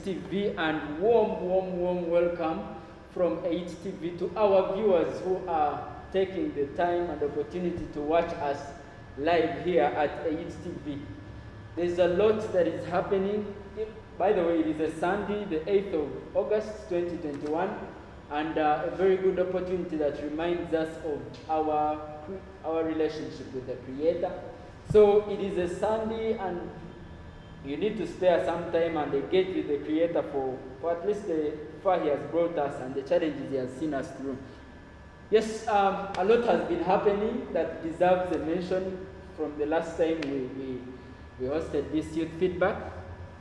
TV, and warm welcome from AIT TV to our viewers who are taking the time and opportunity to watch us live here at AIT TV. There's a lot that is happening. By the way, it is a Sunday, the 8th of August 2021, and a very good opportunity that reminds us of our relationship with the Creator. So it is a Sunday, and you need to spare some time and engage with the Creator for at least the far He has brought us and the challenges He has seen us through. Yes, a lot has been happening that deserves a mention from the last time we hosted this youth feedback.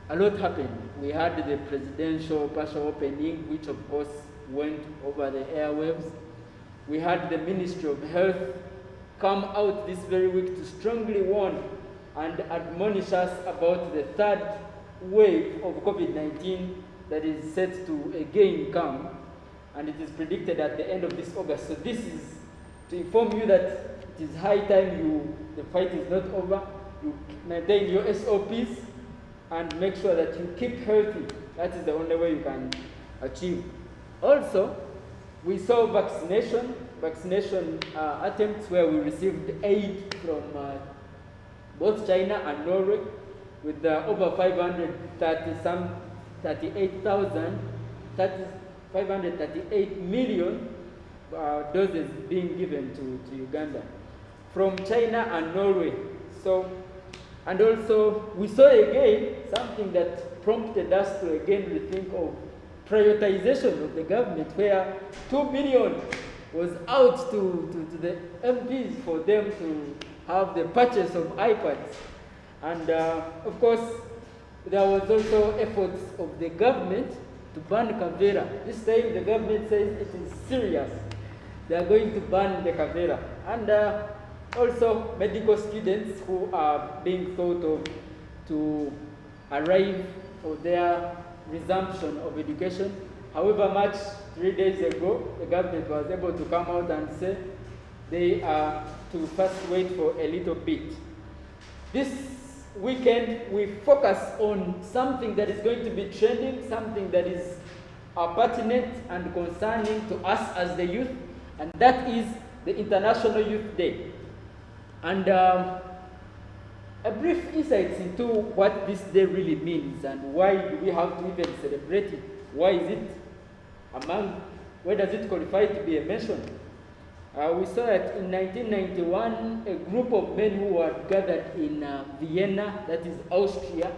A lot happened. We had the presidential partial opening, which of course went over the airwaves. We had the Ministry of Health come out this very week to strongly warn and admonish us about the third wave of COVID-19 that is set to again come, and it is predicted at the end of this August. So this is to inform you that it is high time the fight is not over. You maintain your SOPs and make sure that you keep healthy. That is the only way you can achieve. Also, we saw vaccination attempts where we received aid from both China and Norway, with over 538 million doses being given to Uganda from China and Norway. So, and also we saw again something that prompted us to again rethink of prioritization of the government, where 2 billion was out to the MPs for them to have the purchase of iPads. And of course, there was also efforts of the government to ban Kavera. This time the government says it is serious. They are going to ban the Kavera. And also medical students who are being thought of to arrive for their resumption of education. However much, 3 days ago, the government was able to come out and say they are to first wait for a little bit. This weekend, we focus on something that is going to be trending, something that is pertinent and concerning to us as the youth, and that is the International Youth Day. And a brief insight into what this day really means and why do we have to even celebrate it. Why does it qualify to be a mention? We saw that in 1991, a group of men who were gathered in Vienna, that is Austria,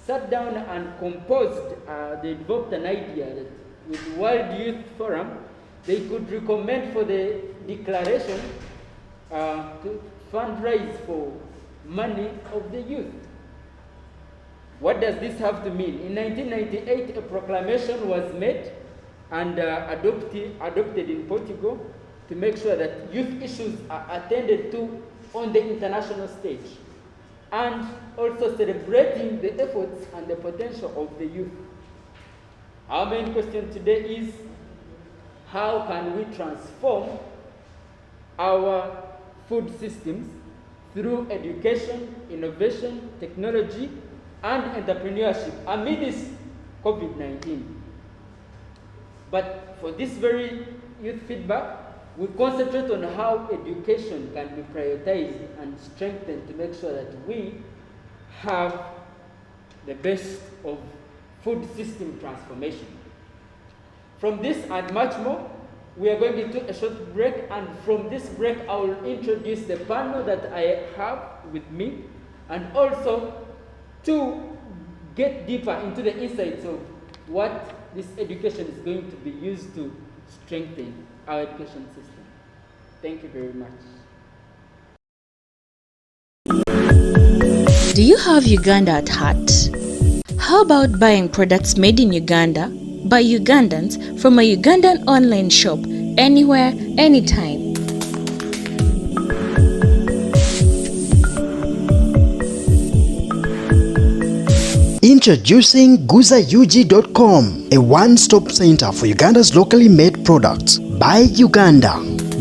sat down and composed, they developed an idea that with World Youth Forum, they could recommend for the declaration to fundraise for money of the youth. What does this have to mean? In 1998, a proclamation was made and adopted in Portugal to make sure that youth issues are attended to on the international stage, and also celebrating the efforts and the potential of the youth. Our main question today is, how can we transform our food systems through education, innovation, technology, and entrepreneurship amidst COVID-19? But for this very youth feedback, we concentrate on how education can be prioritized and strengthened to make sure that we have the best of food system transformation. From this and much more, we are going to take a short break, and from this break I will introduce the panel that I have with me, and also to get deeper into the insights of what this education is going to be used to strengthen our education system. Thank you very much. Do you have Uganda at heart? How about buying products made in Uganda by Ugandans from a Ugandan online shop anywhere, anytime? Introducing GuzaUG.com, a one-stop center for Uganda's locally made products. Buy Uganda,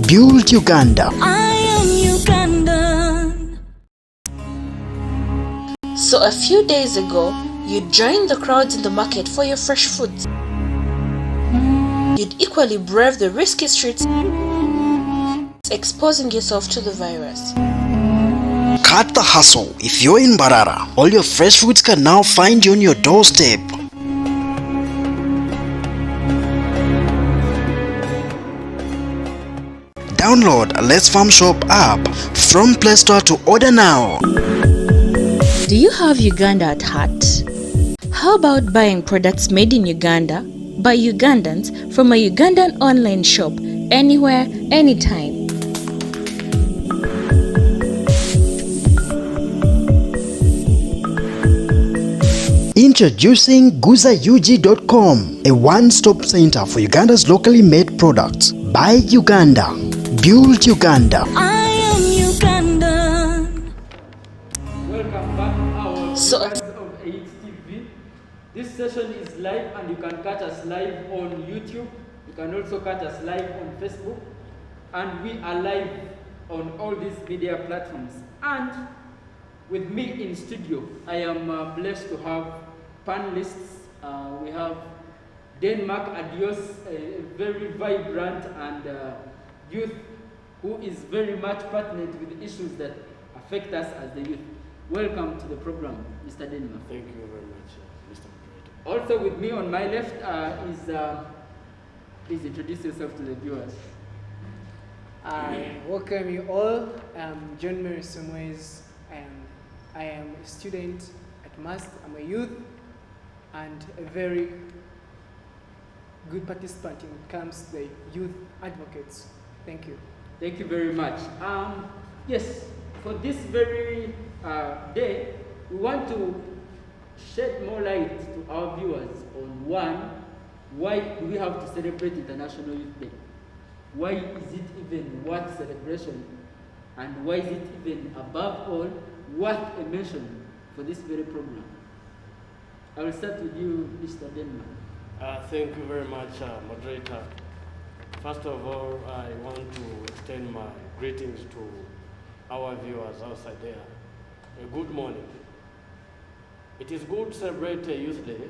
build Uganda. I am Ugandan. So a few days ago, You'd join the crowds in the market for your fresh foods. You'd equally brave the risky streets, exposing yourself to the virus. Cut the hustle. If you're in Barara, all your fresh foods can now find you on your doorstep. Download a Let's Farm Shop app from Play Store to order now. Do you have Uganda at heart? How about buying products made in Uganda by Ugandans from a Ugandan online shop anywhere, anytime? Introducing GuzaUG.com, a one-stop center for Uganda's locally made products. Buy Uganda, build Uganda. I am Ugandan. Welcome back, our So- viewers of AIT-TV. This session is live and you can catch us live on YouTube. You can also catch us live on Facebook. And we are live on all these media platforms. And with me in studio, I am blessed to have panelists. We have Denmark Adios, a very vibrant and youth who is very much pertinent with issues that affect us as the youth. Welcome to the program, Mr. Denmark. Thank you very much, Mr. Moderator. Also with me on my left please introduce yourself to the viewers. I welcome you all. I'm John Mary Somways, and I am a student at MAST. I'm a youth and a very good participant when it comes to the youth advocates. Thank you. Thank you very much. Yes, for this very day, we want to shed more light to our viewers on why do we have to celebrate International Youth Day? Why is it even worth celebration? And why is it even, above all, worth a mention for this very program? I will start with you, Mr. Denmark. Thank you very much, Moderator. First of all, I want to extend my greetings to our viewers outside there. A good morning. It is good to celebrate Youth Day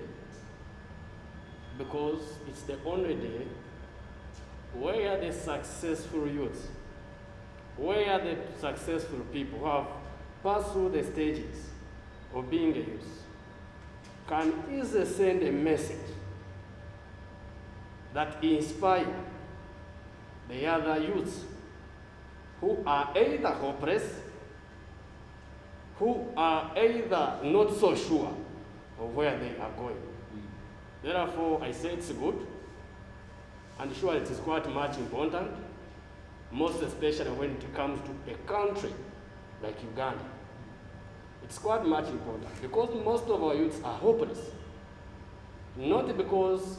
because it's the only day where the successful youth, where the successful people who have passed through the stages of being a youth can easily send a message that inspire the other youths who are either hopeless, who are either not so sure of where they are going. Therefore, I say it's good, and sure it is quite much important, most especially when it comes to a country like Uganda. It's quite much important because most of our youths are hopeless. Not because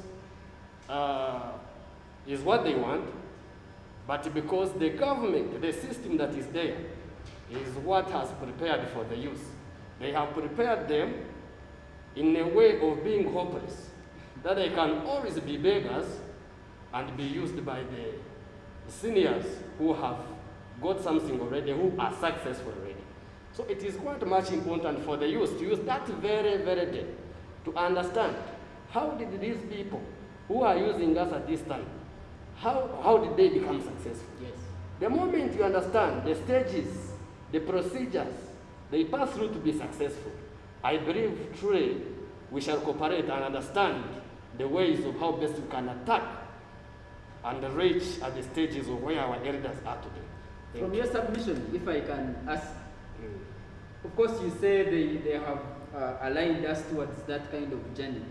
is what they want, but because the government, the system that is there, is what has prepared for the youth. They have prepared them in a way of being hopeless, that they can always be beggars and be used by the seniors who have got something already, who are successful already. So it is quite much important for the youth to use that very, very day to understand how did these people who are using us at this time, how did they become successful? Yes. The moment you understand the stages, the procedures they pass through to be successful, I believe truly we shall cooperate and understand the ways of how best we can attack and reach at the stages of where our elders are today. From your submission, if I can ask, of course you say they have aligned us towards that kind of journey.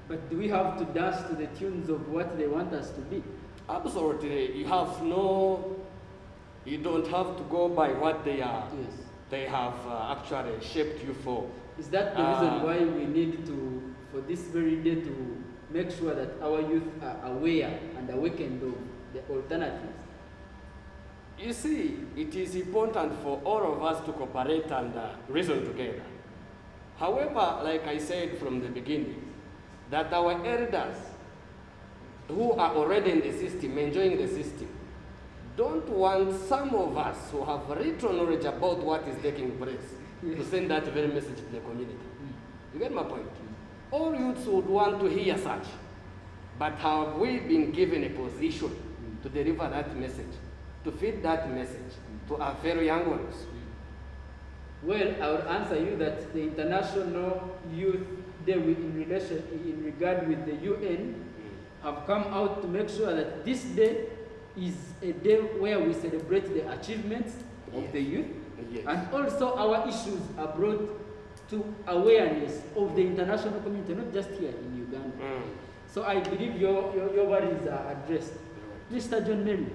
But do we have to dance to the tunes of what they want us to be? Absolutely. You don't have to go by what they are. Yes. They have actually shaped you for. Is that the reason why we need to, for this very day, to make sure that our youth are aware and awakened of the alternatives? You see, it is important for all of us to cooperate and reason together. However, like I said from the beginning, that our elders who are already in the system, enjoying the system, don't want some of us who have little knowledge about what is taking place to send that very message to the community. You get my point? All youths would want to hear such. But have we been given a position to deliver that message, to feed that message to our fellow young ones? Well, I would answer you that the International Youth Day in regard with the UN have come out to make sure that this day is a day where we celebrate the achievements of the youth, and also our issues are brought to awareness of the international community, not just here in Uganda. So I believe your worries are addressed. Mr. John Mary,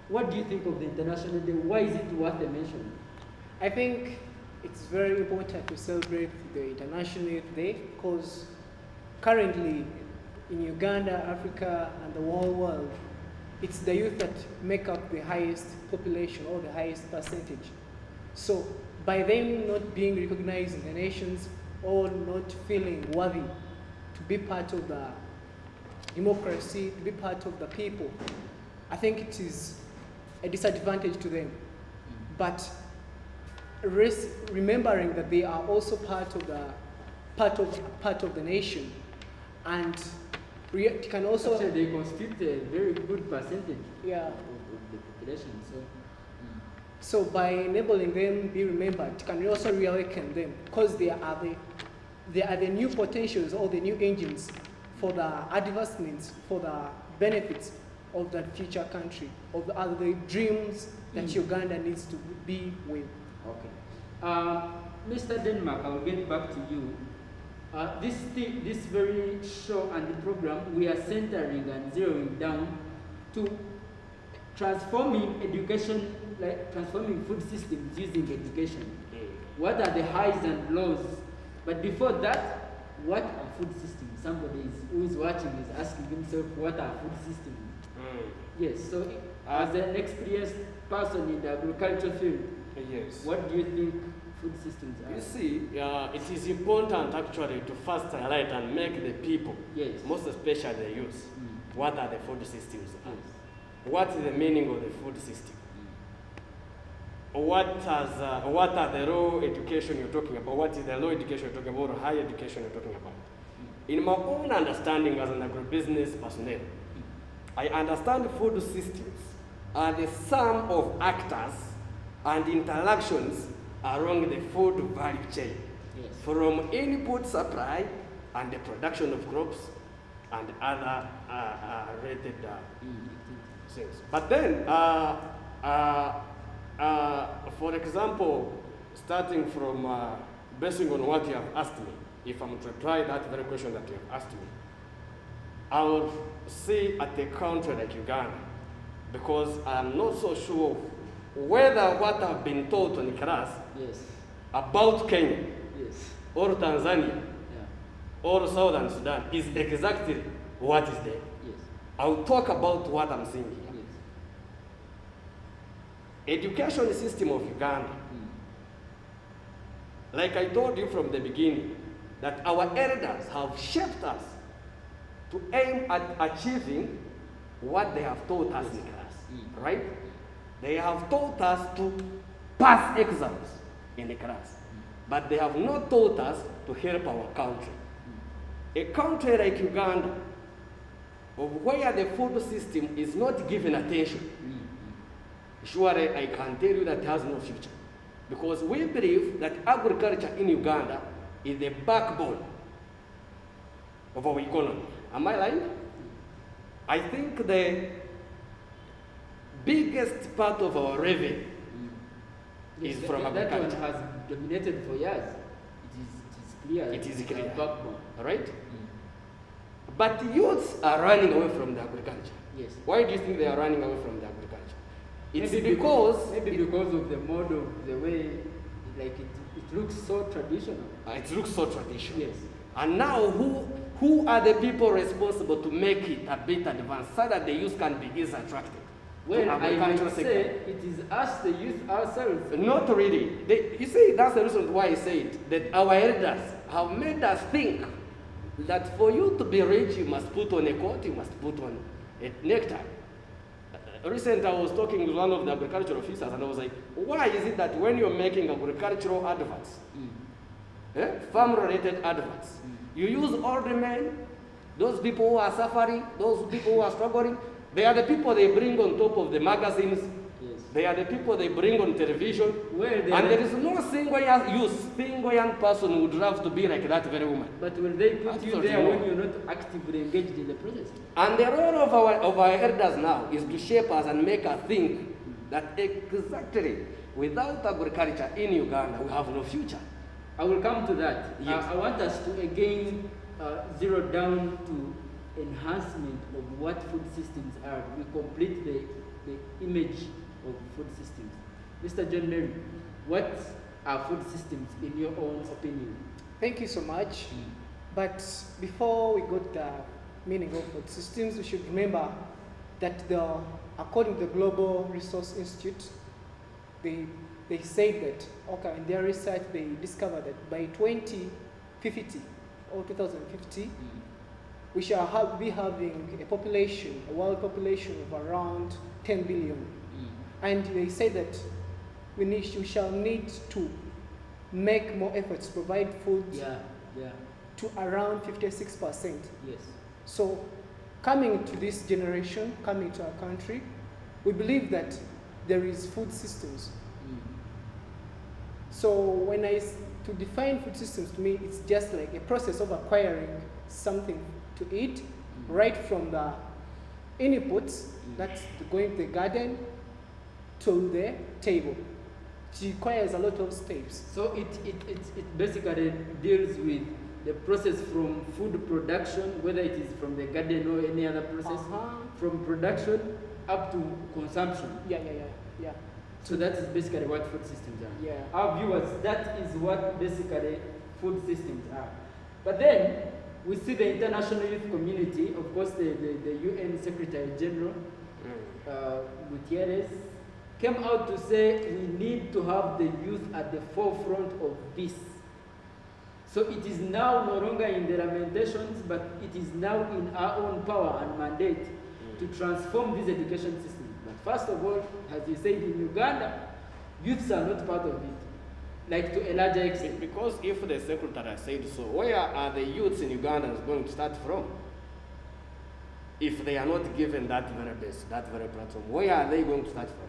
what do you think of the International Day? Why is it worth a mention? I think it's very important to celebrate the International Youth Day because currently in Uganda, Africa, and the whole world, it's the youth that make up the highest population or the highest percentage. So by them not being recognized in the nations or not feeling worthy to be part of the democracy, to be part of the people, I think it is a disadvantage to them. But remembering that they are also part of the nation, and it can also actually they constitute a very good percentage of the population. So by enabling them be remembered, it can also reawaken them because they are the new potentials or the new engines for the advancements, for the benefits of that future country, of the dreams that Uganda needs to be with. Okay. Mr. Denmark, I will get back to you. This very show and the program, we are centering and zeroing down to transforming education, like transforming food systems using education. What are the highs and lows? But before that, what are food systems? Somebody who is watching is asking himself, what are food systems? Yes, so as an experienced person in the agriculture field, what do you think food systems are? You see, it is important actually to first highlight and make the people, most especially the youth, what are the food systems are. What is the meaning of the food system? What are the low education you're talking about? What is the low education you're talking about or high education you're talking about? In my own understanding as an agribusiness personnel, I understand food systems are the sum of actors and interactions along the food value chain, from input supply and the production of crops and other related things. But then, for example, starting from, basing on what you have asked me, if I'm to try that very question that you have asked me, I would see at a country like Uganda, because I'm not so sure whether what I've been taught in class about Kenya or Tanzania or Southern Sudan is exactly what is there. I'll talk about what I'm seeing here. Education system of Uganda, like I told you from the beginning, that our elders have shaped us to aim at achieving what they have taught us in class, right? They have taught us to pass exams in the class, but they have not taught us to help our country. A country like Uganda, where the food system is not given attention, surely I can tell you that it has no future. Because we believe that agriculture in Uganda is the backbone of our economy. Am I lying? I think the biggest part of our revenue is from agriculture. That one has dominated for years. It is clear. It is clear. Backbone. Right? But youths are running away from the agriculture. Yes. Why do you think they are running away from the agriculture? It's maybe because of the mode of the way, like it looks so traditional. It looks so traditional. Yes. And now who are the people responsible to make it a bit advanced so that the youth can be easily attracted? Well, I might say it is us, the youth ourselves. Not really. You see, that's the reason why I say it, that our elders have made us think that for you to be rich, you must put on a coat, you must put on a necktie. Recently, I was talking with one of the agricultural officers, and I was like, why is it that when you're making agricultural adverts, farm-related adverts. You use old men, those people who are suffering, those people who are struggling. They are the people they bring on top of the magazines. Yes. They are the people they bring on television. Where they And there is no single young person who would love to be like that very woman. But will they put you Absolutely there not. when you're not actively engaged in the process? And the role of our elders now is to shape us and make us think that exactly without agriculture in Uganda, we have no future. I will come to that. Yes. I want us to again zero down to enhancement of what food systems are. We complete the image of food systems. Mr. John Mary, what are food systems in your own opinion? Thank you so much. But before we go to the meaning of food systems, we should remember that according to the Global Resource Institute, they say that, okay, in their research, they discovered that by 2050 or 2050, we shall be having a world population of around 10 billion. And they say that we shall need to make more efforts to provide food to around 56%. Yes. So coming to this generation, coming to our country, we believe that there is food systems. So to define food systems, to me, it's just like a process of acquiring something to eat, right from the inputs, that's going to the garden, to the table. It requires a lot of steps. So it basically deals with the process from food production, whether it is from the garden or any other process, from production up to consumption. Yeah. So that is basically what food systems are. Yeah. Our viewers, that is what basically food systems are. But then we see the international youth community, of course the UN Secretary General, Gutierrez, came out to say we need to have the youth at the forefront of this. So it is now no longer in the lamentations, but it is now in our own power and mandate to transform this education system. But first of all, as you said, in Uganda, youths are not part of it, like to a larger extent. Because if the secretary said so, where are the youths in Uganda going to start from? If they are not given that very base, that very platform, where are they going to start from?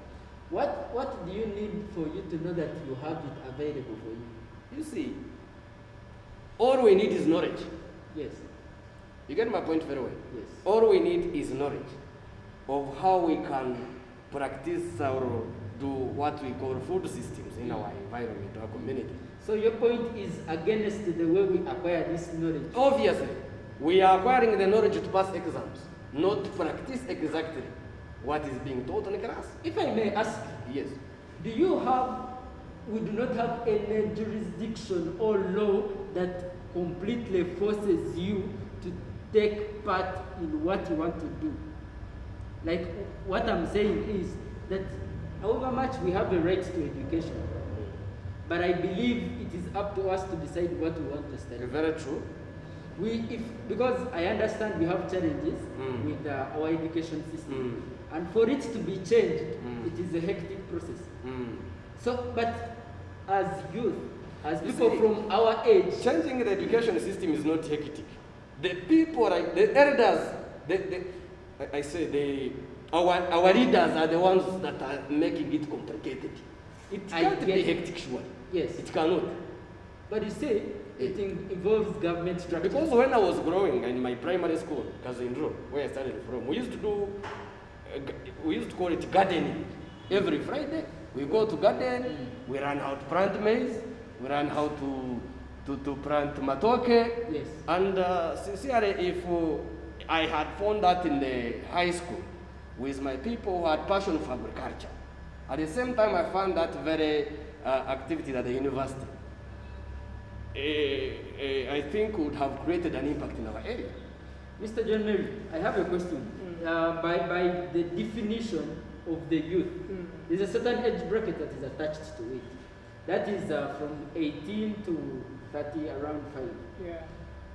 What do you need for you to know that you have it available for you? You see, all we need is knowledge. Yes. You get my point very well? Yes. All we need is knowledge of how we can practice or do what we call food systems in our environment, our community. So your point is against the way we acquire this knowledge? Obviously, we are acquiring the knowledge to pass exams, not to practice exactly what is being taught in class. If I may ask, Yes. we do not have any jurisdiction or law that completely forces you to take part in what you want to do. Like what I'm saying is that however much we have a right to education, but I believe it is up to us to decide what we want to study. Very true. Because I understand we have challenges with our education system, and for it to be changed, it is a hectic process. So, but as youth, as people from our age, Changing the education system is not hectic. The people, like the elders, our leaders are the ones that are making it complicated. It can't be hectic, sure. Yes. It cannot. But you see, it involves government structure. Because when I was growing in my primary school, Kazindro, where I started from, we used to call it gardening. Every Friday, we go to garden, we learn how to plant maize, we learn how to plant matoke. Yes. And sincerely, if I had found that in the high school with my people who had passion for agriculture, at the same time I found that very activity at the university, I think would have created an impact in our area. Mr. John Mary, I have a question. By the definition of the youth, there's a certain age bracket that is attached to it. That is from 18 to 30, around 5. Yeah.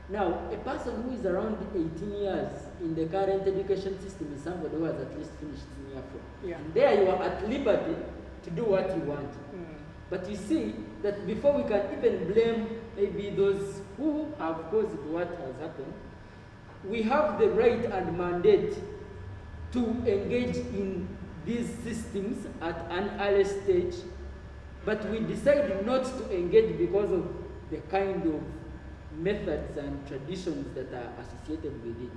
Now, a person who is around 18 years in the current education system is somebody who has at least finished senior 4. Yeah. And there you are at liberty to do what you want. But you see that before we can even blame maybe those who have caused what has happened, we have the right and mandate to engage in these systems at an early stage, but we decide not to engage because of the kind of methods and traditions that are associated with it.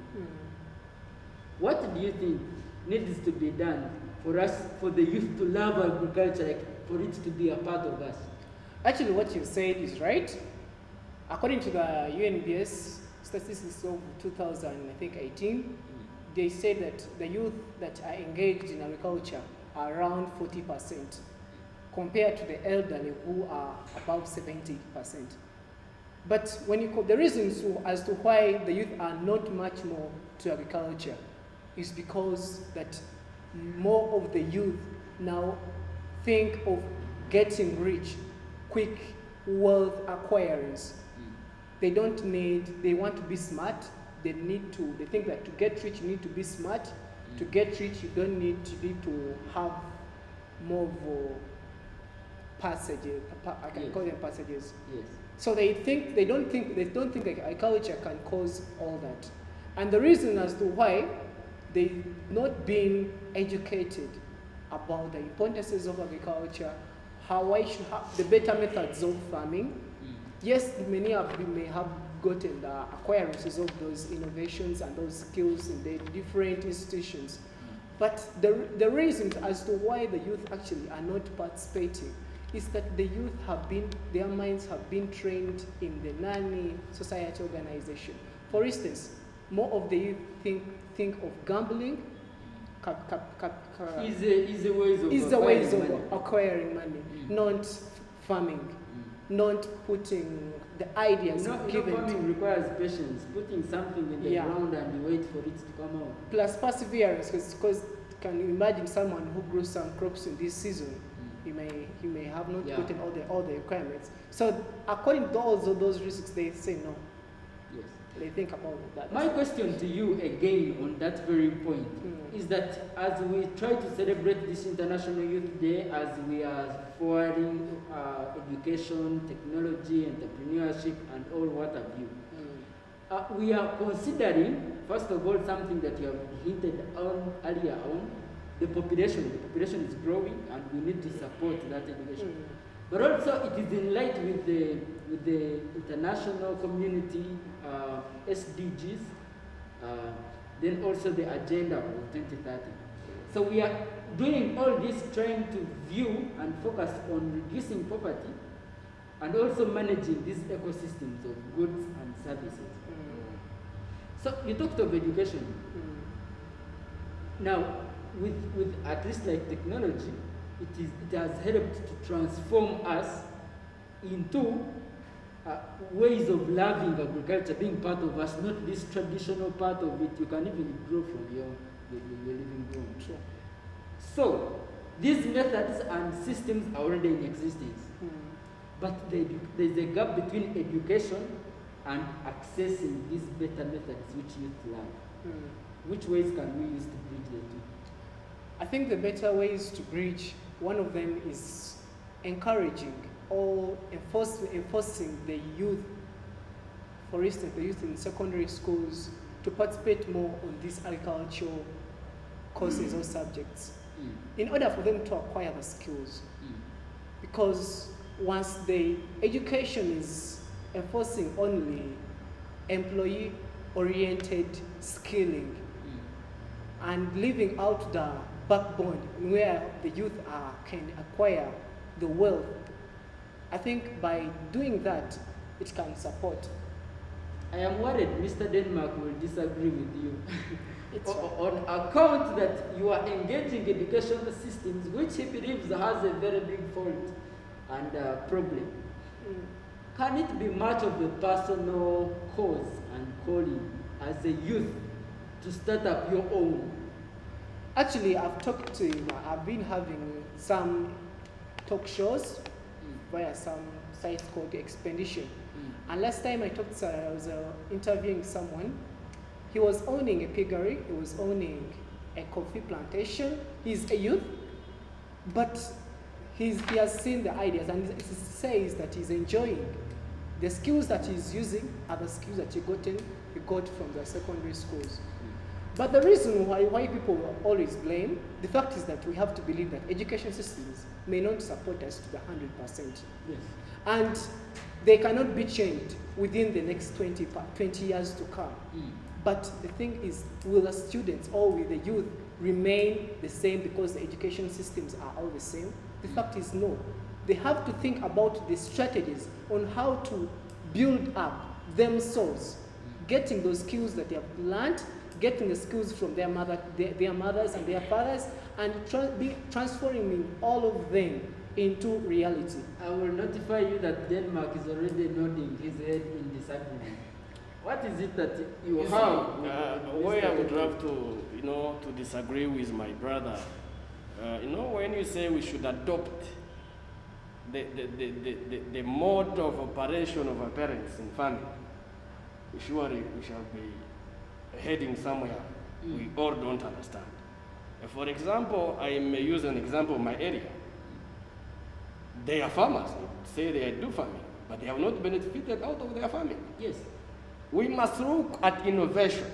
What do you think needs to be done for us, for the youth to love agriculture, like for it to be a part of us? Actually, what you said is right. According to the UNBS statistics of 2018, they say that the youth that are engaged in agriculture are around 40%, compared to the elderly who are about 70%. But when you the reasons as to why the youth are not much more to agriculture is because that more of the youth now think of getting rich, quick wealth acquirers. They don't need, they want to be smart. They think that to get rich you need to be smart. To get rich you need to have more of passages, I can call them passages. Yes. So they don't think that agriculture can cause all that. And the reason as to why they not being educated about the importances of agriculture, how I should have the better methods of farming. Yes, many may have gotten the acquirances of those innovations and those skills in the different institutions. But the reason as to why the youth actually are not participating is that the youth their minds have been trained in the nanny society organization. For instance, more of the youth think of gambling, Easy ways of acquiring money, not farming, not putting the ideas given. Farming requires patience, putting something in the ground and you wait for it to come out. Plus perseverance, because can you imagine someone who grows some crops in this season? He may have not put in all the requirements. So according to all of those risks, they say no. Yes. They think about that. My question to you again on that very point is that as we try to celebrate this International Youth Day, as we are forwarding education, technology, entrepreneurship, and all what have you, we are considering, first of all, something that you have hinted on earlier on, the population. The population is growing, and we need to support that education. But also, it is in line with the international community SDGs, then also the agenda of 2030. So we are doing all this trying to view and focus on reducing poverty and also managing these ecosystems of goods and services. So you talked of education. Now, with at least like technology, it has helped to transform us into ways of loving agriculture, being part of us, not this traditional part of it. You can even grow from your living room. Sure. So these methods and systems are already in existence, but there's a gap between education and accessing these better methods which youth love. Which ways can we use to bridge the two? I think the better ways to bridge, one of them is encouraging or enforcing the youth, for instance, the youth in secondary schools, to participate more on these agricultural courses or subjects in order for them to acquire the skills. Because once the education is enforcing only employee-oriented skilling and leaving out the backbone where the youth can acquire the wealth, I think by doing that, it can support. I am worried Mr. Denmark will disagree with you on account that you are engaging educational systems which he believes has a very big fault and problem. Can it be much of a personal cause and calling as a youth to start up your own? Actually, I've been having some talk shows via some sites called Expedition. And last time I was interviewing someone. He was owning a piggery, he was owning a coffee plantation. He's a youth, but he has seen the ideas, and it says that he's enjoying. The skills that he's using are the skills that he got from the secondary schools. But the reason why people always blame, the fact is that we have to believe that education systems may not support us to the 100%. Yes. And they cannot be changed within the next 20 years to come. But the thing is, will the students or will the youth remain the same because the education systems are all the same? The fact is no. They have to think about the strategies on how to build up themselves, getting those skills that they have learned, getting the skills from their mothers and their fathers, and transforming all of them into reality. I will notify you that Denmark is already nodding his head in disagreement. What is it that you have? Where I would love to, to disagree with my brother. When you say we should adopt the mode of operation of our parents in family, surely we shall be heading somewhere we all don't understand. For example, I may use an example of my area. They are farmers, say they do farming, but they have not benefited out of their farming. Yes. We must look at innovation.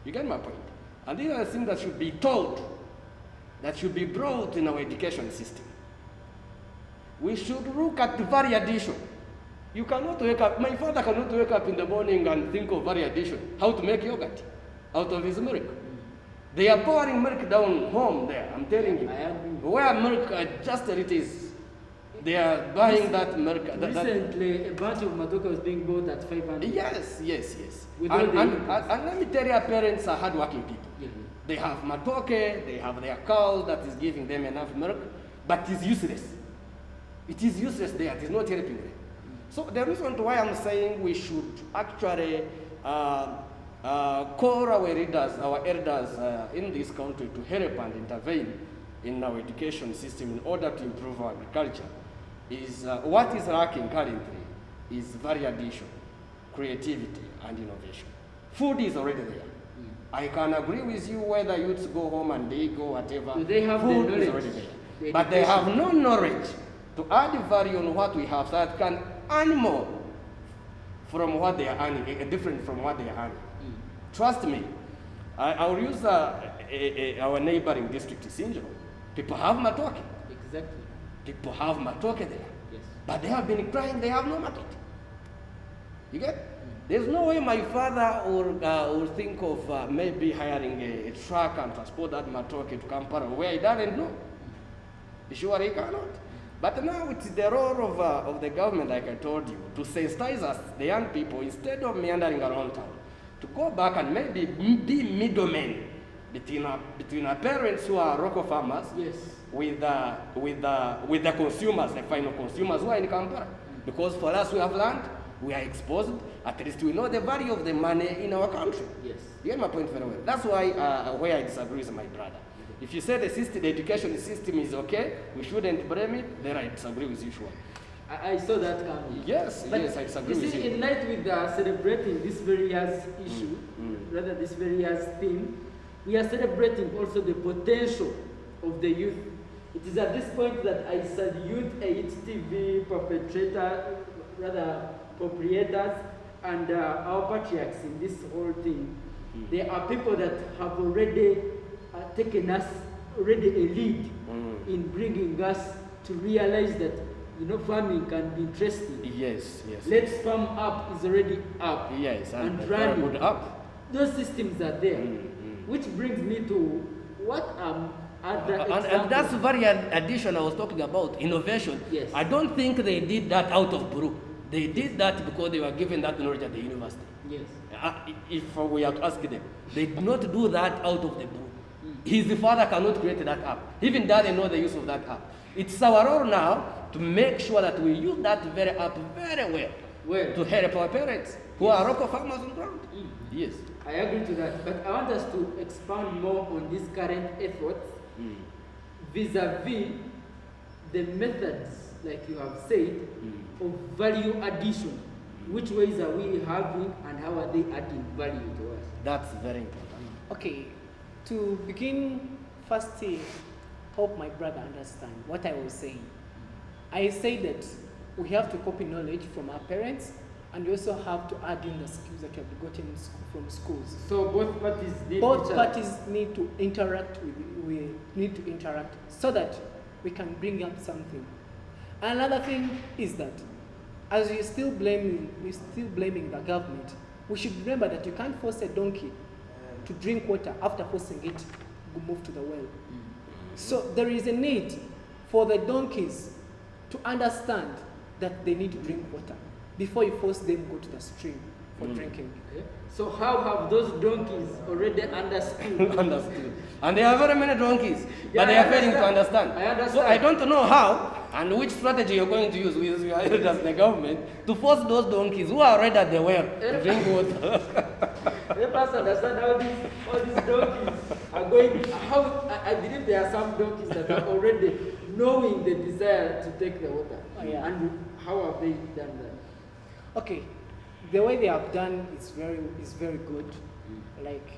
You get my point? And these are things that should be taught, that should be brought in our education system. We should look at value addition. You cannot wake up, my father cannot wake up in the morning and think of value addition, how to make yogurt out of his milk. They are pouring milk down home there, I'm telling you. Where milk, just as it is, they are buying that milk. Recently, a bunch of matoke was being bought at 500. Yes. And let me tell you, parents are hardworking people. Yeah. They have matoke, they have their cow that is giving them enough milk, but it's useless. It is useless there, it is not helping them. So the reason why I'm saying we should actually call our leaders, our elders in this country to help and intervene in our education system in order to improve our agriculture is what is lacking currently is value addition, creativity, and innovation. Food is already there. I can agree with you whether youths go home and they go whatever. Do they have food the knowledge? is already there. But they have no knowledge to add value on what we have so that can earn more from what they are earning, different from what they are earning. Trust me, I will use our neighboring district, Sinjo. People have matoke. Exactly. People have matoke there. Yes. But they have been crying, they have no matoke. You get? There's no way my father will think of maybe hiring a truck and transport that matoke to Kampala where he doesn't know. Sure he cannot. But now it's the role of the government, like I told you, to sensitize us, the young people, instead of meandering around town, to go back and maybe be middlemen between our parents who are local farmers, yes, with the consumers, the final consumers who are in Kampala. Because for us, we have land, we are exposed, at least we know the value of the money in our country. yes. You get my point very well. That's why where I disagree with my brother. If you say the education system is okay, we shouldn't blame it, then I disagree with you, sure. I saw that coming. Yes, but yes, I disagree with you. In light with celebrating this very year's issue, rather this very year's theme, we are celebrating also the potential of the youth. It is at this point that I salute HTV proprietors and our patriarchs in this whole thing. There are people that have already taken us already a lead in bringing us to realize that farming can be interesting. Yes. Let's Farm Up is already up. Yes, and running. Up. Those systems are there, which brings me to what other examples. And that's very addition I was talking about, innovation. Yes. I don't think they did that out of blue. They did that because they were given that knowledge at the university. Yes. If we have to ask them, they did not do that out of the blue. His father cannot create that app. Even doesn't know the use of that app. It's our role now to make sure that we use that very app very well to help our parents who are local farmers on the ground. Yes. I agree to that, but I want us to expand more on these current efforts vis-a-vis the methods, like you have said, of value addition. Which ways are we having and how are they adding value to us? That's very important. Okay, to begin, first, hope my brother understand what I was saying. I say that we have to copy knowledge from our parents, and we also have to add in the skills that we have gotten from schools. So both parties need Both each other. parties need to interact so that we can bring up something. Another thing is that as we're still blaming the government, we should remember that you can't force a donkey to drink water after forcing it to move to the well. So there is a need for the donkeys to understand that they need to drink water before you force them to go to the stream for drinking. Okay. So how have those donkeys already understood? Understood. And there are very many donkeys, Yeah, but they I are failing to understand. understand. I understand. So I don't know how and which strategy you're going to use with your elders, the government, to force those donkeys who are already at the well to drink water. Let us understand how these donkeys are going. How I believe there are some donkeys that are already knowing the desire to take the water. Oh, yeah. And how have they done that? Okay, the way they have done is very good. Like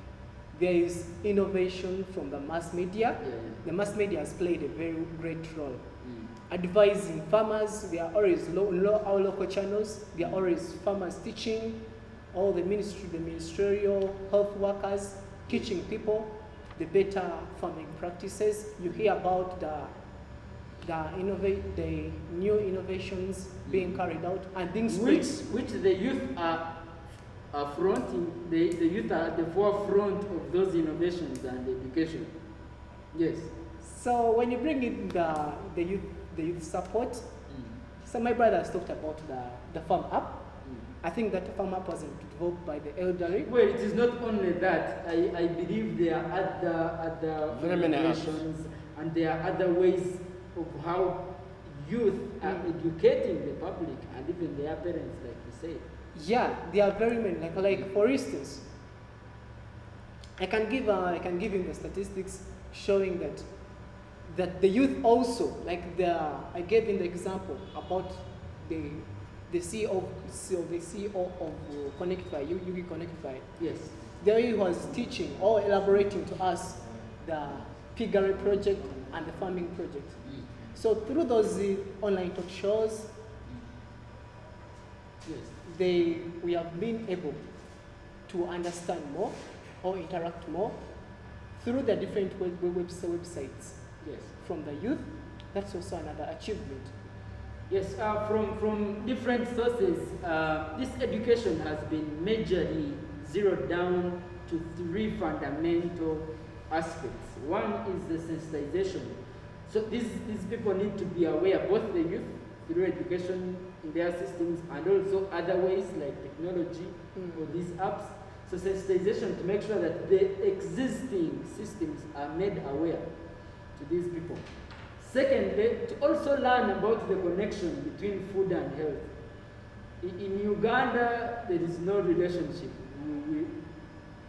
there is innovation from the mass media. Yeah. The mass media has played a very great role. Advising farmers, they are always our local channels. They are always farmers teaching, all the ministerial health workers teaching people the better farming practices. You hear about the new innovations being carried out and things Which the youth are fronting. The youth are at the forefront of those innovations and education. Yes. So when you bring in the youth support, so my brother has talked about the farm app. I think that farm app was developed by the elderly. Well, it is not only that. I believe there are other Very many innovations and there are other ways of how youth are educating the public and even their parents, like you said. Yeah, there are very many. Like for instance, I can give him the statistics showing that the youth also, like I gave him the example about the CEO of Connectify, Yugi Connectify. Yes. There he was teaching or elaborating to us the piggery project and the farming project. So through those online talk shows, Yes. we have been able to understand more or interact more through the different websites Yes. from the youth. That's also another achievement. Yes, from different sources, this education has been majorly zeroed down to 3 fundamental aspects. One is the sensitization. So these people need to be aware, both the youth through education in their systems and also other ways like technology or these apps. So sensitization to make sure that the existing systems are made aware to these people. Secondly, to also learn about the connection between food and health. In Uganda, there is no relationship.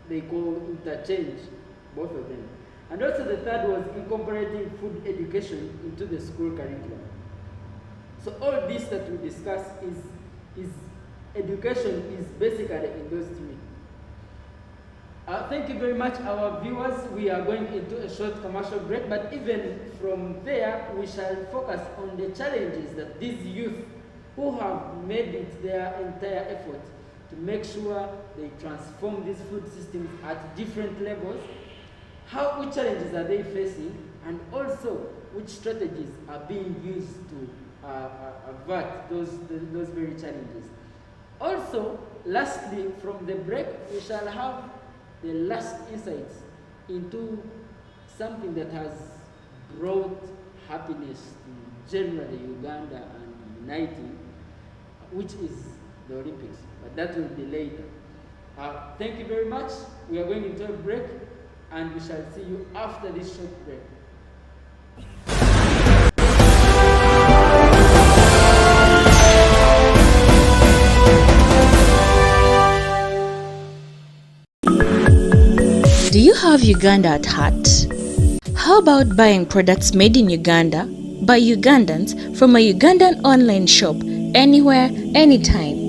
They call interchange, both of them. And also the third was incorporating food education into the school curriculum. So all this that we discuss is education is basically in those 3. Thank you very much, our viewers. We are going into a short commercial break, but even from there, we shall focus on the challenges that these youth who have made it their entire effort to make sure they transform these food systems at different levels. Which challenges are they facing, and also which strategies are being used to avert those very challenges. Also, lastly, from the break, we shall have the last insights into something that has brought happiness to generally Uganda and uniting, which is the Olympics. But that will be later. Thank you very much. We are going into a break, and we shall see you after this short break. Do you have Uganda at heart? How about buying products made in Uganda by Ugandans from a Ugandan online shop anywhere, anytime?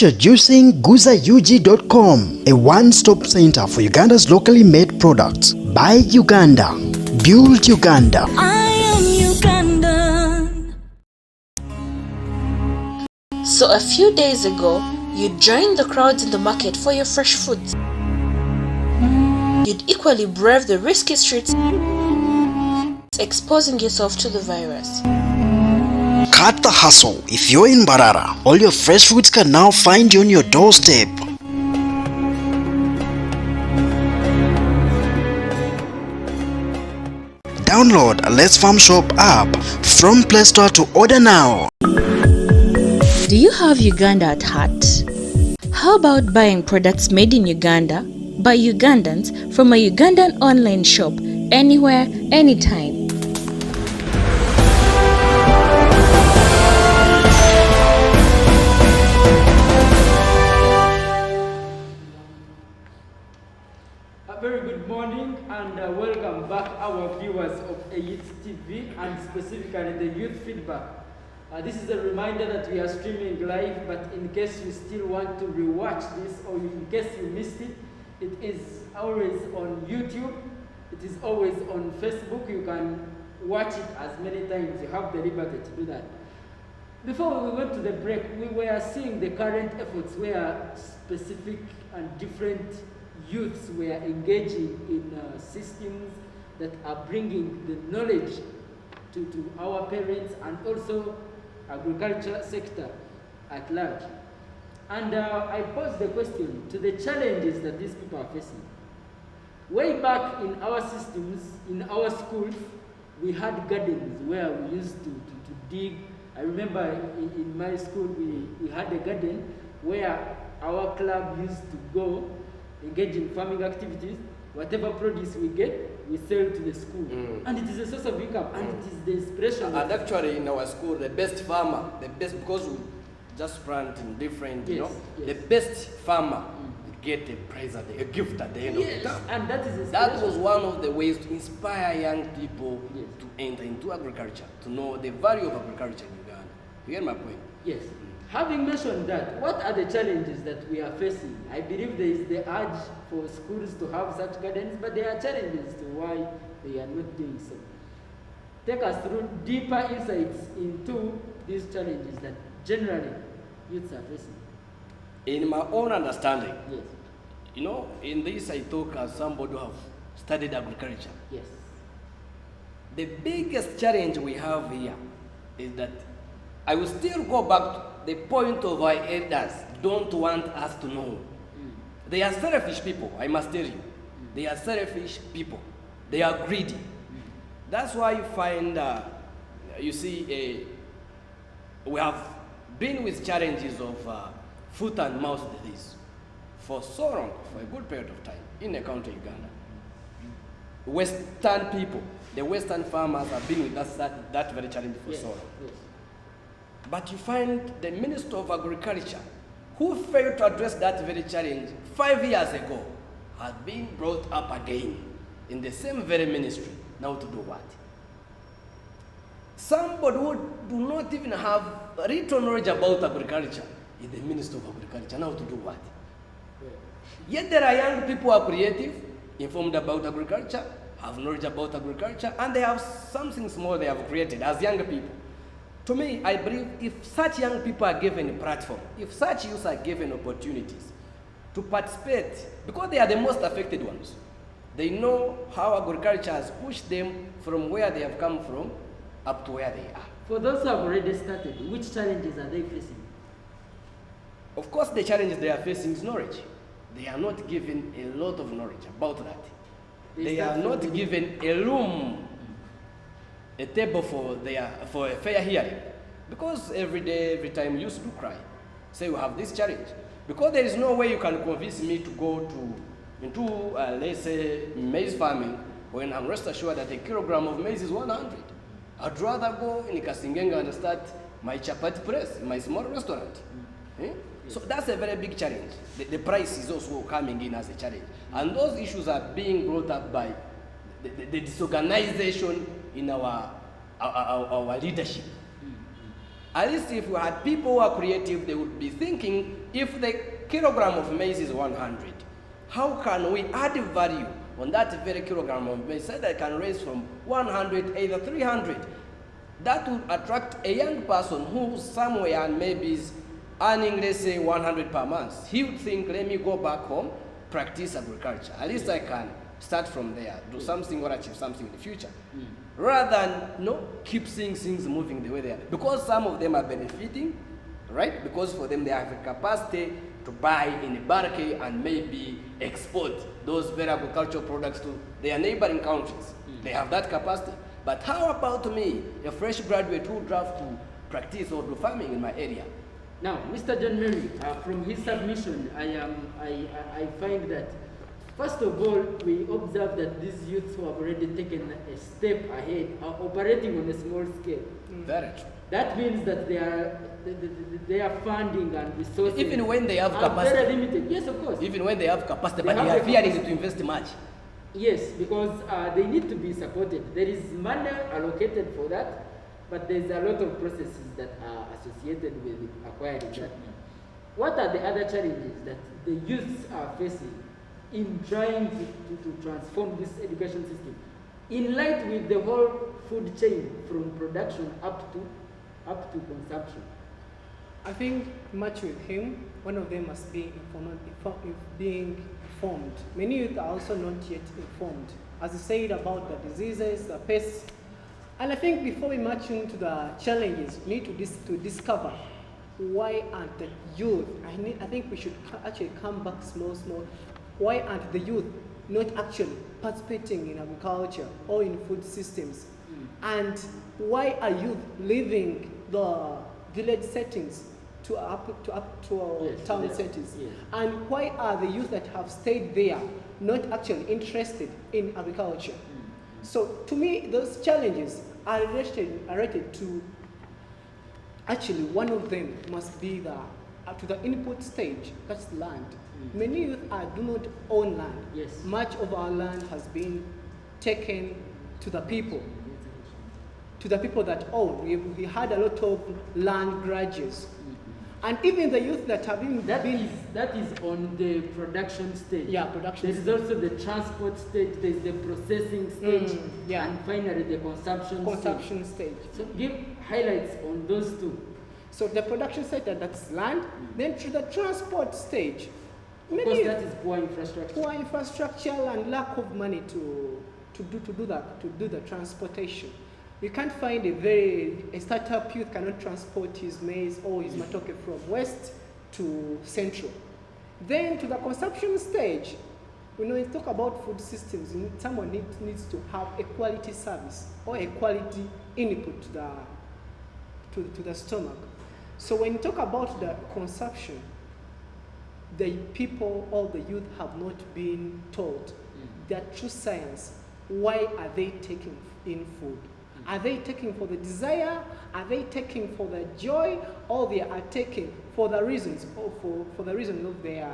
Introducing GuzaUG.com, a one-stop center for Uganda's locally made products. Buy Uganda. Build Uganda. I am Ugandan. So a few days ago, you joined the crowds in the market for your fresh foods. You'd equally brave the risky streets, exposing yourself to the virus. Cut the hustle. If you're in Barara, all your fresh foods can now find you on your doorstep. Download a Let's Farm Shop app from Play Store to order now. Do you have Uganda at heart? How about buying products made in Uganda by Ugandans from a Ugandan online shop anywhere, anytime? A very good morning and welcome back our viewers of AYIT TV and specifically the youth feedback. This is a reminder that we are streaming live, but in case you still want to rewatch this or in case you missed it, it is always on YouTube, it is always on Facebook. You can watch it as many times. You have the liberty to do that. Before we went to the break, we were seeing the current efforts where specific and different youths were engaging in systems that are bringing the knowledge to our parents and also agriculture sector at large. And I posed the question to the challenges that these people are facing. Way back in our systems, in our schools, we had gardens where we used to dig. I remember in my school we had a garden where our club used to go engage in farming activities. Whatever produce we get, we sell to the school. And it is a source of income, and it is the inspiration. And actually in our school, the best farmer, because we just plant in different, the best farmer get a prize at a gift at the end of the term. And that is that was one of the ways to inspire young people to enter into agriculture, to know the value of agriculture in Uganda. You get my point? Yes. Having mentioned that, what are the challenges that we are facing? I believe there is the urge for schools to have such gardens, but there are challenges to why they are not doing so. Take us through deeper insights into these challenges that generally youths are facing. In my own understanding, Yes. In this I talk as somebody who have studied agriculture. Yes. The biggest challenge we have here is that I will still go back to the point of our elders don't want us to know. They are selfish people, I must tell you. They are selfish people. They are greedy. That's why you find, we have been with challenges of foot and mouth disease for so long, for a good period of time in the country Uganda. Western people, the Western farmers have been with us that very challenge for so long. Yes. But you find the Minister of Agriculture, who failed to address that very challenge 5 years ago, has been brought up again in the same very ministry. Now to do what? Somebody who do not even have little knowledge about agriculture is the Minister of Agriculture. Now to do what? Yet there are young people who are creative, informed about agriculture, have knowledge about agriculture, and they have something small they have created as young people. To me, I believe if such young people are given a platform, if such youth are given opportunities to participate, because they are the most affected ones, they know how agriculture has pushed them from where they have come from up to where they are. For those who have already started, which challenges are they facing? Of course, the challenges they are facing is knowledge. They are not given a lot of knowledge about that. They are not given a room, a table for a fair hearing. Because every day, every time you used to cry, say you have this challenge. Because there is no way you can convince me to go into let's say, maize farming, when I'm rest assured that a kilogram of maize is 100. I'd rather go in Kasingenga and start my chapati press, my small restaurant. So that's a very big challenge. The price is also coming in as a challenge. And those issues are being brought up by the disorganization in our leadership. At least if we had people who are creative, they would be thinking, if the kilogram of maize is 100, how can we add value on that very kilogram of maize so that can raise from 100, either 300? That would attract a young person who's somewhere and maybe is earning, let's say, 100 per month. He would think, let me go back home, practice agriculture. At least I can start from there, do something or achieve something in the future. Rather than keep seeing things moving the way they are. Because some of them are benefiting, right? Because for them they have the capacity to buy in bulk and maybe export those very agricultural products to their neighboring countries. They have that capacity. But how about me, a fresh graduate who would have to practice or do farming in my area? Now, Mr. John Mary, from his submission, I find that, first of all, we observe that these youths who have already taken a step ahead are operating on a small scale. Very true. That means that their funding and resources, even when they have are capacity, very limited. Yes, of course. Even when they have capacity, They but have they are the fearing capacity. to invest much. Yes, because they need to be supported. There is money allocated for that, but there's a lot of processes that are associated with acquiring that money. What are the other challenges that the youths are facing in trying to transform this education system in light with the whole food chain from production up to consumption? I think much with him, one of them must be being informed. Many youth are also not yet informed, as he said about the diseases, the pests. And I think before we march into the challenges, we need to discover why aren't the youth, I think we should actually come back small. Why aren't the youth not actually participating in agriculture or in food systems? And why are youth leaving the village settings to our town settings? Yes. And why are the youth that have stayed there not actually interested in agriculture? So to me, those challenges are related to, actually one of them must be to the input stage, that's land. Many youth do not own land. Yes. Much of our land has been taken to the people that own. We had a lot of land grudges. And even the youth that have been... That is on the production stage. Yeah, production There is also the transport stage, there is the processing stage, yeah. and finally the consumption stage. So give highlights on those two. So the production stage, that's land. Then to the transport stage. Because that is poor infrastructure. Poor infrastructure and lack of money to do the transportation. You can't find a startup youth cannot transport his maize or his matoke from west to central. Then to the consumption stage, when we talk about food systems, someone needs to have a quality service or a quality input to the stomach. So when you talk about the consumption, the people or the youth have not been told their true science. Why are they taking in food? Are they taking for the desire? Are they taking for the joy? Or they are taking for the reasons, or for the reason of their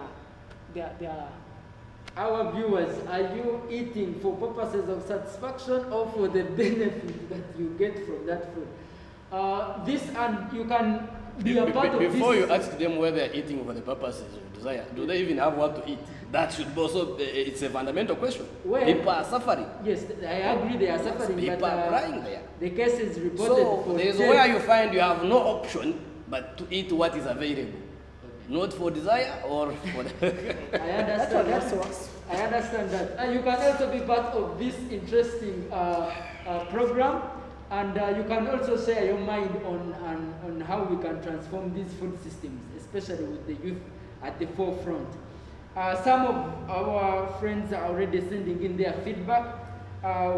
Our viewers, are you eating for purposes of satisfaction or for the benefit that you get from that food? You can be a part of this. Before you ask them whether they're eating for the purposes of desire, do they even have what to eat? That should also, it's a fundamental question. Well, people are suffering. Yes, I agree they are suffering. People but, are crying there. The case is reported. So there's where you find you have no option but to eat what is available. Not for desire or for the... I understand that. I understand that. And you can also be part of this interesting program, and you can also share your mind on how we can transform these food systems, especially with the youth at the forefront. Some of our friends are already sending in their feedback.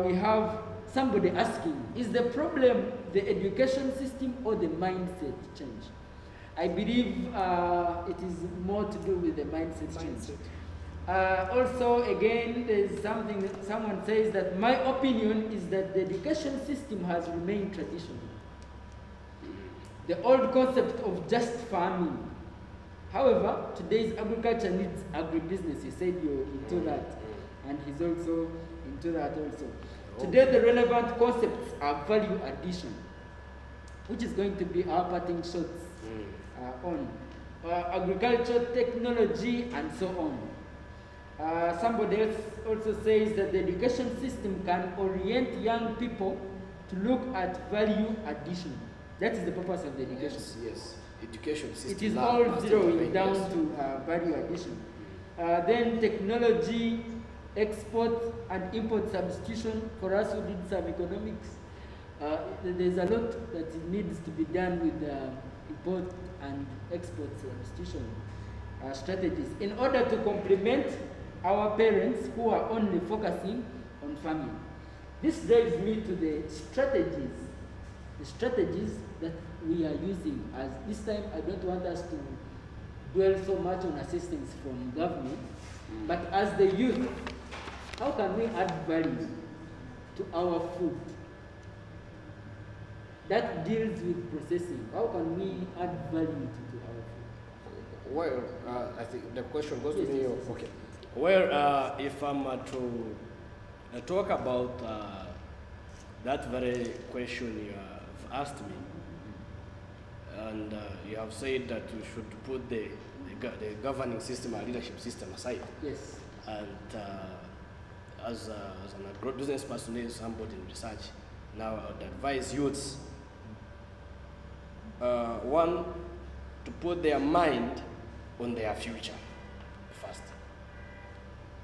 We have somebody asking, is the problem the education system or the mindset change? I believe it is more to do with the mindset change. Also, again, there's something that someone says that my opinion is that the education system has remained traditional. The old concept of just farming. However, today's agriculture needs agribusiness. You said you're into that, and he's also into that also. Today, the relevant concepts are value addition. which is going to be our parting shots on agriculture, technology, and so on. Somebody else also says that the education system can orient young people to look at value addition. That is the purpose of the education. Yes. Education system. It is now all must zeroing intervene, down yes. to value addition. Then technology, export and import substitution. For us who did some economics, there's a lot that needs to be done with import and export substitution strategies in order to complement our parents who are only focusing on farming. This drives me to the strategies that we are using. As this time, I don't want us to dwell so much on assistance from government, but as the youth, how can we add value to our food that deals with processing? How can we add value to our food? Well, I think the question goes Yes, to me. yes, yes. Okay. Well, if I'm to talk about that very question you have asked me, and you have said that you should put the governing system and leadership system aside. Yes. And as an agro-business person, somebody in research, now I would advise youths, one, to put their mind on their future first.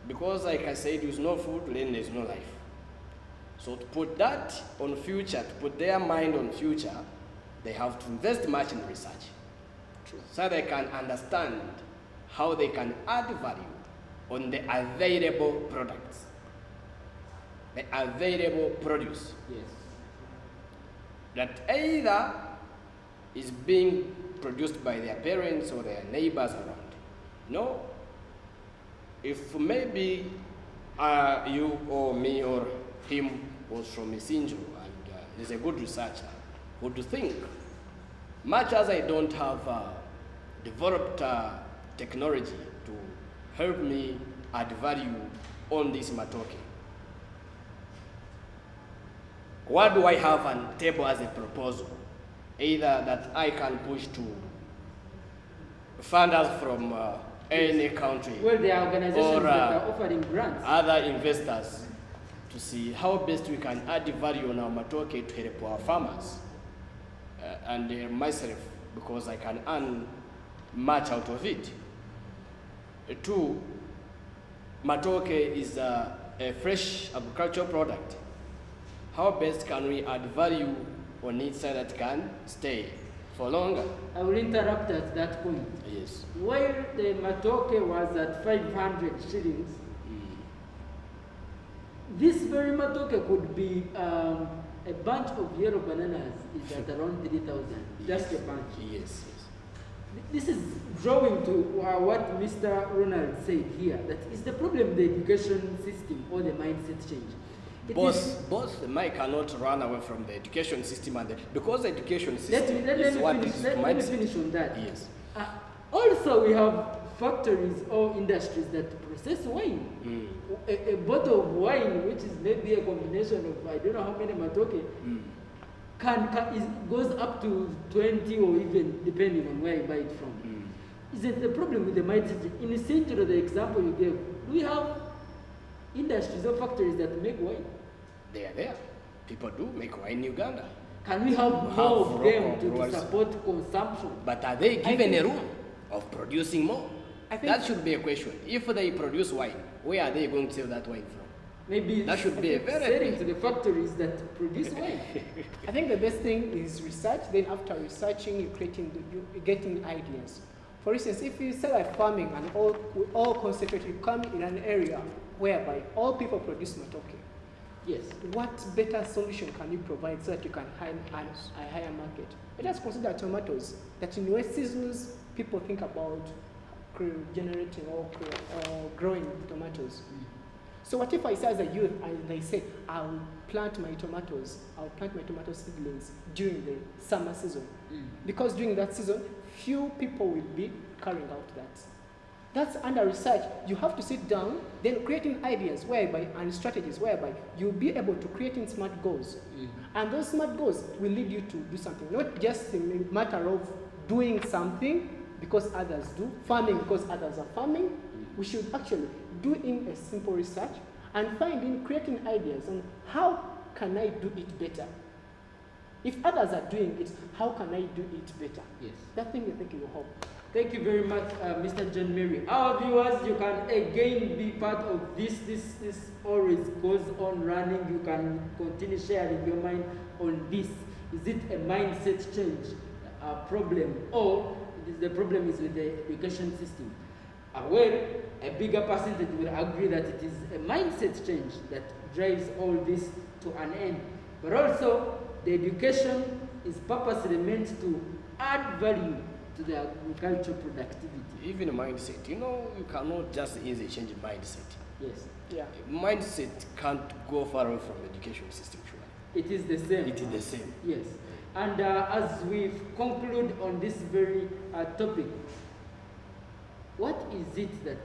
Because like I said, there's no food, then there's no life. So to put that on future, to put their mind on future, they have to invest much in research. True. So they can understand how they can add value on the available products, the available produce. Yes. That either is being produced by their parents or their neighbors around. No. If maybe you or me or him was from Isinjo and is a good researcher, would think, much as I don't have developed technology to help me add value on this matoke, what do I have on the table as a proposal? Either that I can push to funders from any country, Well, there are organizations or that are offering grants. other investors, to see how best we can add value on our matoke to help our farmers, and myself, because I can earn much out of it. Two, matoke is a fresh agricultural product. How best can we add value on it so that it can stay for longer? I will interrupt at that point. Yes. While the matoke was at 500 shillings, this very matoke could be a bunch of yellow bananas is at around 3,000, just a bunch. Yes, yes. This is drawing to what Mr. Ronald said here, that is the problem the education system or the mindset change. Both I cannot run away from the education system, and because the education system Let is what me is finish, let me finish on that. Yes. Also, we have factories or industries that process wine. A bottle of wine, which is maybe a combination of I don't know how many matoke, goes up to 20 or even depending on where you buy it from. Is it the problem with the mindset? In the center of the example you gave, we have industries or factories that make wine. They are there. People do make wine in Uganda. Can we have more of them to brewers. support consumption? But are they given a room of producing more? I think That should be a question. If they produce wine, where are they going to sell that wine from? Maybe That should be a very selling to the factories that produce wine. I think the best thing is research. Then after researching, you're getting ideas. For instance, if you say like farming and all concentrate, you come in an area whereby all people produce matoke. Yes. What better solution can you provide so that you can have a higher market? Let us consider tomatoes. That in wet seasons, people think about generating or growing tomatoes. So what if I say as a youth and I say I'll plant my tomato seedlings during the summer season, because during that season few people will be carrying out that. That's under research. You have to sit down, then creating ideas whereby and strategies whereby you'll be able to create in smart goals. And those smart goals will lead you to do something, not just a matter of doing something because others do, farming because others are farming. We should actually do in a simple research and creating ideas on how can I do it better. If others are doing it, how can I do it better? Yes. That thing I think will help. Thank you very much, Mr. John Mary. Our viewers, you can again be part of this. This always goes on running. You can continue sharing your mind on this. Is it a mindset change problem, or the problem is with the education system? Well, a bigger percentage will agree that it is a mindset change that drives all this to an end. But also, the education is purposely meant to add value to the agricultural productivity. Even mindset, you cannot just easily change mindset. Yes. Yeah. Mindset can't go far away from education system, surely. It is the same. It is the same. Yes. And as we conclude on this very topic, what is it that,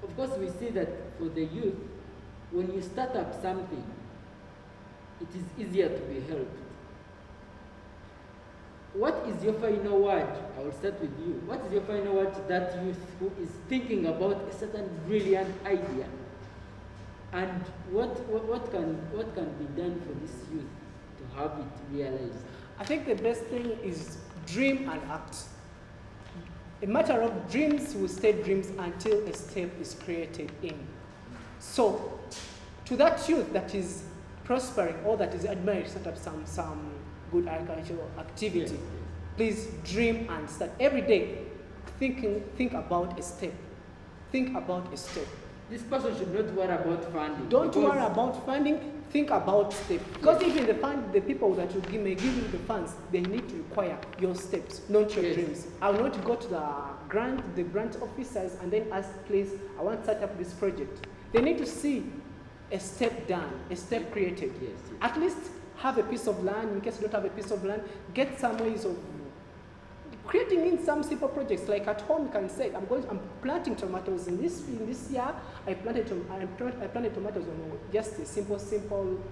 of course we see that for the youth, when you start up something, it is easier to be helped. What is your final word? I will start with you. What is your final word to that youth who is thinking about a certain brilliant idea? And what can be done for this youth to have it realized? I think the best thing is dream and act. A matter of dreams will stay dreams until a step is created in. So, to that youth that is prospering or that is admiring to set up some good agricultural activity, Yes. please dream and start every day. Think about a step. Think about a step. This person should not worry about funding. Don't because- worry about funding. Think about steps. Because even the people that may give you the funds, they need to require your steps, not your Yes. dreams. I will not go to the grant officers and then ask, please, I want to set up this project. They need to see a step done, a step created. Yes, yes. At least have a piece of land. In case you don't have a piece of land, get some ways of creating in some simple projects. Like at home, you can say, I'm planting tomatoes in this year. I planted tomatoes on just a simple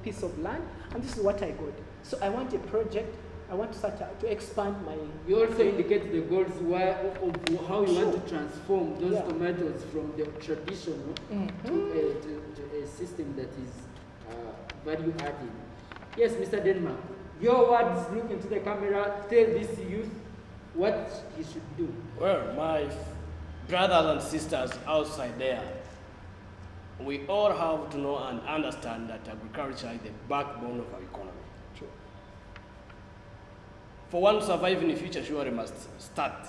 piece of land, and this is what I got. So I want a project. I want to start to expand my. You also indicate the goals of how you want Sure. to transform those Yeah. tomatoes from the traditional to a system that is value added. Yes, Mr. Denmark, your words, look into the camera, tell this youth what he should do. Well, my brothers and sisters outside there, we all have to know and understand that agriculture is the backbone of our economy. True. For one to survive in the future, surely must start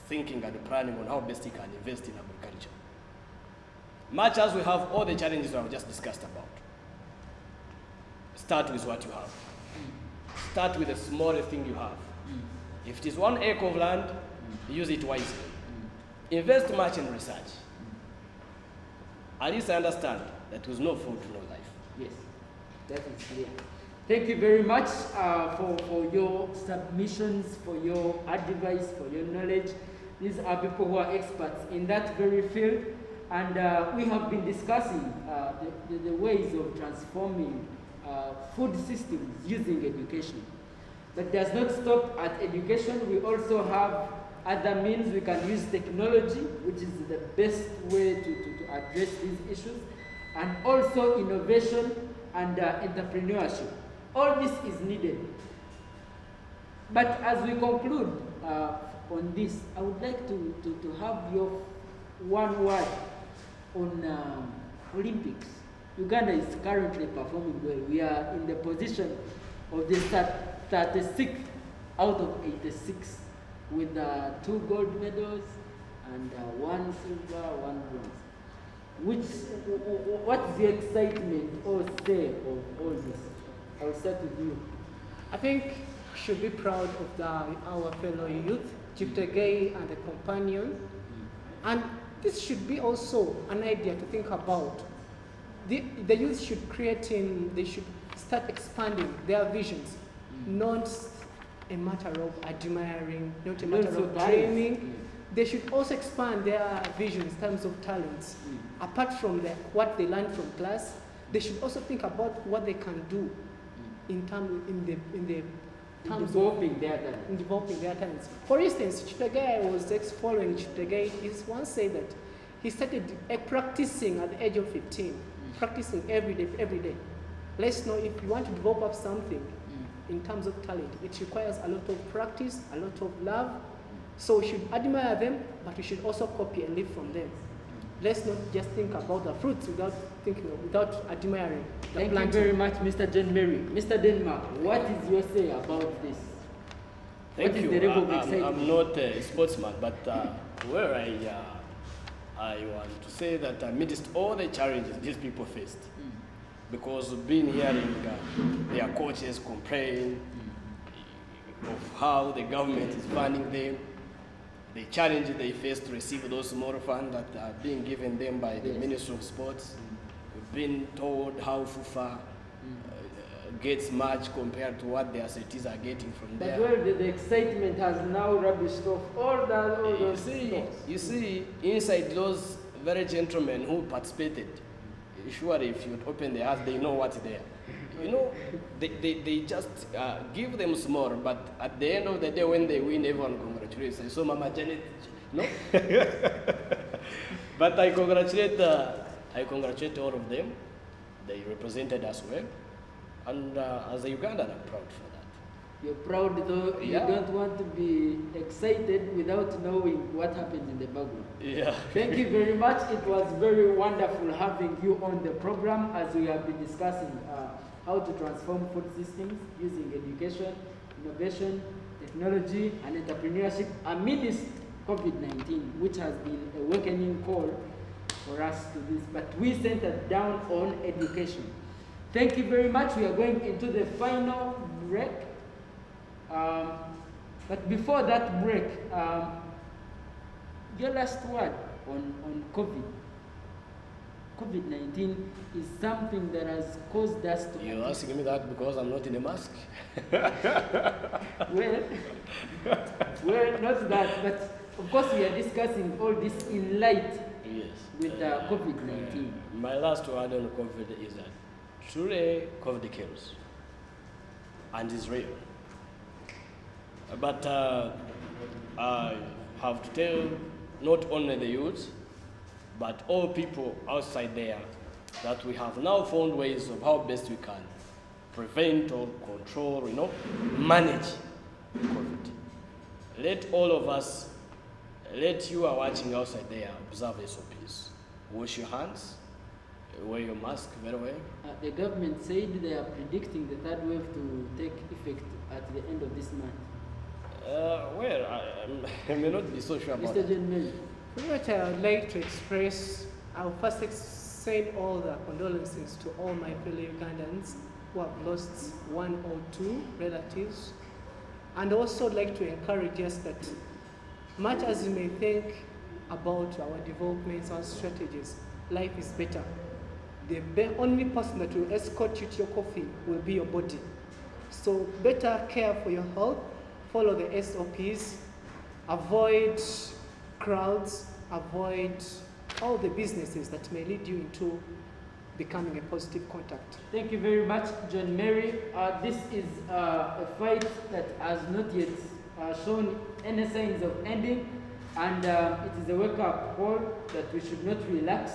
thinking and planning on how best he can invest in agriculture. Much as we have all the challenges we have just discussed about, start with what you have. Start with the smallest thing you have. If it is 1 acre of land, use it wisely. Invest much in research. At least I understand that with no food, no life. Yes, that is clear. Thank you very much for your submissions, for your advice, for your knowledge. These are people who are experts in that very field. And we have been discussing the ways of transforming food systems using education. But does not stop at education. We also have other means. We can use technology, which is the best way to address these issues, and also innovation and entrepreneurship. All this is needed. But as we conclude on this, I would like to have your one word on Olympics. Uganda is currently performing well. We are in the position of the 36th out of 86 with 2 gold medals and 1 silver, 1 bronze. What's the excitement or say of all this? I'll start with you. I think we should be proud of our fellow youth, Chiptegei and the companion. And this should be also an idea to think about. The youth should they should start expanding their visions, not a matter of admiring, not a matter Also of bias. dreaming, they should also expand their vision in terms of talents. Apart from what they learn from class, they should also think about what they can do in the terms Developing their talent. in developing their talents. For instance, Chitegai was following Chitegai. He once said that he started practicing at the age of 15, practicing every day. Let's know if you want to develop up something in terms of talent, it requires a lot of practice, a lot of love. So we should admire them, but we should also copy and live from them. Let's not just think about the fruits without admiring the Thank planting. you very much, Mr. John Mary. Mr. Denmark, what is your say about this? Thank What is you. the level of excitement? I'm not a sportsman, but where I want to say that amidst all the challenges these people faced, because we've been hearing their coaches complain of how the government is funding them, the challenge they face to receive those small funds that are being given them by the Ministry of Sports. We've been told how FUFA gets much compared to what their cities are getting from But there. well, the excitement has now rubbished off all those stocks. You see, inside those very gentlemen who participated, surely if you open their eyes, they know what's there. You know, they just give them small, but at the end of the day, when they win, everyone congratulates. So Mama Janet, no? But I congratulate all of them. They represented us well. And as a Ugandan, I'm proud for that. You're proud though, Yeah. you don't want to be excited without knowing what happened in the background. Yeah. Thank you very much. It was very wonderful having you on the program as we have been discussing how to transform food systems using education, innovation, technology, and entrepreneurship amidst COVID-19, which has been a awakening call for us to this. But we centered down on education. Thank you very much. We are going into the final break. But before that break, your last word on COVID. COVID-19 is something that has caused us to... You're asking me that because I'm not in a mask? Well, not that, but of course we are discussing all this in light Yes. with COVID-19. My last word on COVID is that truly COVID kills and is real. But I have to tell not only the youth, but all people outside there that we have now found ways of how best we can prevent or control, manage COVID. Let all of us, let you are watching outside there, observe SOPs. Wash your hands, wear your mask very well. The government said they are predicting the third wave to take effect at the end of this month. I may not be so sure about Mr. that. John Mary. What I would like to express, I will first send all the condolences to all my fellow Ugandans who have lost one or two relatives. And also like to encourage us that much as you may think about our developments, our strategies, life is better. The only person that will escort you to your coffee will be your body. So better care for your health, follow the SOPs, avoid crowds, avoid all the businesses that may lead you into becoming a positive contact. Thank you very much, John Mary. This is a fight that has not yet shown any signs of ending, and it is a wake-up call that we should not relax.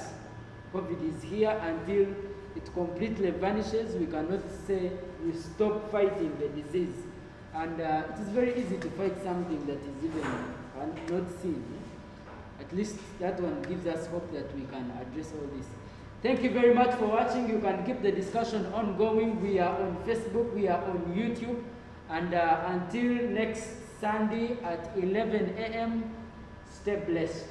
COVID is here until it completely vanishes. We cannot say we stop fighting the disease. And it is very easy to fight something that is even not seen. At least that one gives us hope that we can address all this. Thank you very much for watching. You can keep the discussion ongoing. We are on Facebook, we are on YouTube. And until next Sunday at 11 a.m., stay blessed.